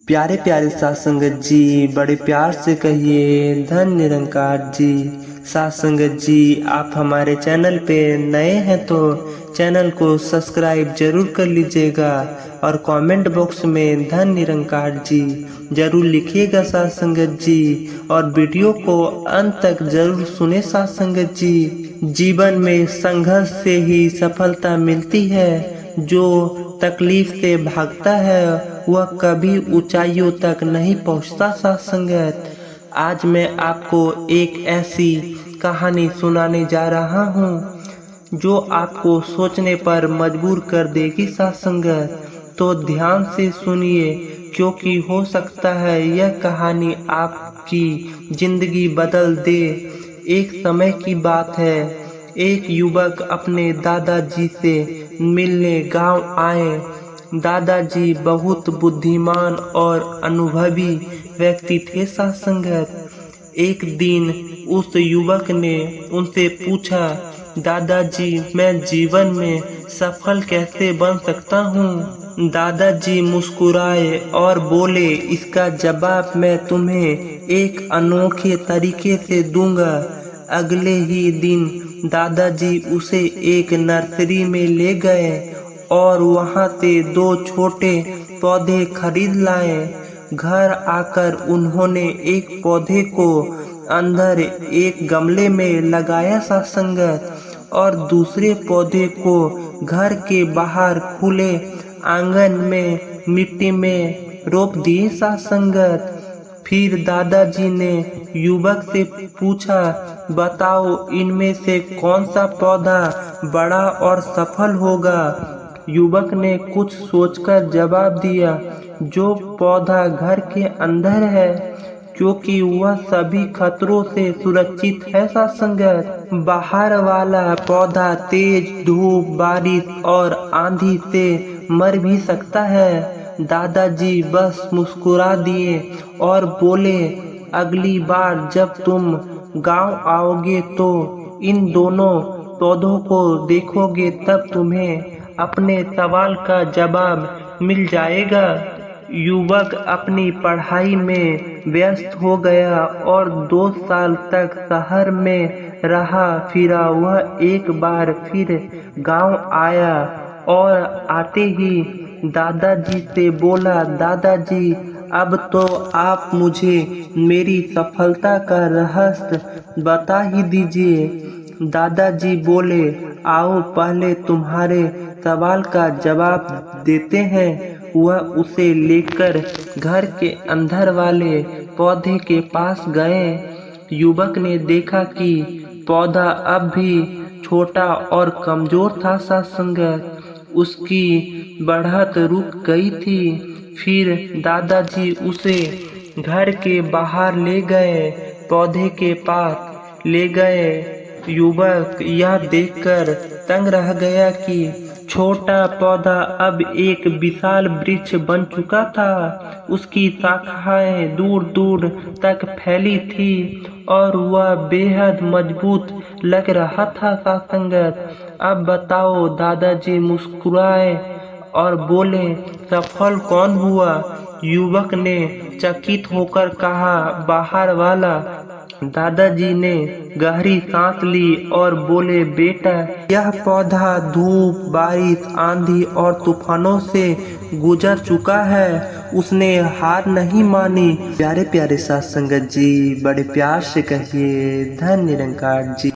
प्यारे प्यारे साथ संगत जी, बड़े प्यार से कहिए धन निरंकार जी। साथ संगत जी, आप हमारे चैनल पे नए हैं तो चैनल को सब्सक्राइब जरूर कर लीजिएगा और कमेंट बॉक्स में धन निरंकार जी जरूर लिखिएगा साथ संगत जी, और वीडियो को अंत तक जरूर सुने साथ संगत जी। जीवन में संघर्ष से ही सफलता मिलती है। जो तकलीफ से भागता है वह कभी ऊंचाइयों तक नहीं पहुंचता साथ संगत। आज मैं आपको एक ऐसी कहानी सुनाने जा रहा हूं जो आपको सोचने पर मजबूर कर देगी साथ संगत। तो ध्यान से सुनिए, क्योंकि हो सकता है यह कहानी आपकी जिंदगी बदल दे। एक समय की बात है, एक युवक अपने दादाजी से मिलने गांव आए। दादाजी बहुत बुद्धिमान और अनुभवी व्यक्ति थे साथ संगत। एक दिन उस युवक ने उनसे पूछा, दादाजी मैं जीवन में सफल कैसे बन सकता हूँ? दादाजी मुस्कुराए और बोले, इसका जवाब मैं तुम्हें एक अनोखे तरीके से दूंगा। अगले ही दिन दादाजी उसे एक नर्सरी में ले गए और वहां से 2 छोटे पौधे खरीद लाए। घर आकर उन्होंने एक पौधे को अंदर एक गमले में लगाया साथ संगत, और दूसरे पौधे को घर के बाहर खुले आंगन में मिट्टी में रोप दिए साथ संगत। फिर दादाजी ने युवक से पूछा, बताओ इनमें से कौन सा पौधा बड़ा और सफल होगा? युवक ने कुछ सोचकर जवाब दिया, जो पौधा घर के अंदर है, क्योंकि वह सभी खतरों से सुरक्षित है साथ संगत। बाहर वाला पौधा तेज धूप, बारिश और आंधी से मर भी सकता है। दादाजी बस मुस्कुरा दिए और बोले, अगली बार जब तुम गांव आओगे तो इन दोनों पौधों को देखोगे, तब तुम्हें अपने सवाल का जवाब मिल जाएगा। युवक अपनी पढ़ाई में व्यस्त हो गया और 2 साल तक शहर में रहा फिरा। वह एक बार फिर गांव आया और आते ही दादाजी से बोला, दादाजी अब तो आप मुझे मेरी सफलता का रहस्य बता ही दीजिए। दादाजी बोले, आओ पहले तुम्हारे सवाल का जवाब देते हैं। वह उसे लेकर घर के अंदर वाले पौधे के पास गए। युवक ने देखा कि पौधा अब भी छोटा और कमजोर था साथ संगत। उसकी बढ़त रुक गई थी। फिर दादाजी उसे घर के बाहर ले गए, पौधे के पास ले गए। युवक यह देखकर तंग रह गया कि छोटा पौधा अब एक विशाल वृक्ष बन चुका था। उसकी शाखाएं दूर दूर तक फैली थी और वह बेहद मजबूत लग रहा था साथ संगत। अब बताओ, दादाजी मुस्कुराए और बोले, सफल कौन हुआ? युवक ने चकित होकर कहा, बाहर वाला। दादाजी ने गहरी सांस ली और बोले, बेटा यह पौधा धूप, बारिश, आंधी और तूफानों से गुजर चुका है। उसने हार नहीं मानी। प्यारे प्यारे साथ संगत जी, बड़े प्यार से कहिए धन निरंकार जी।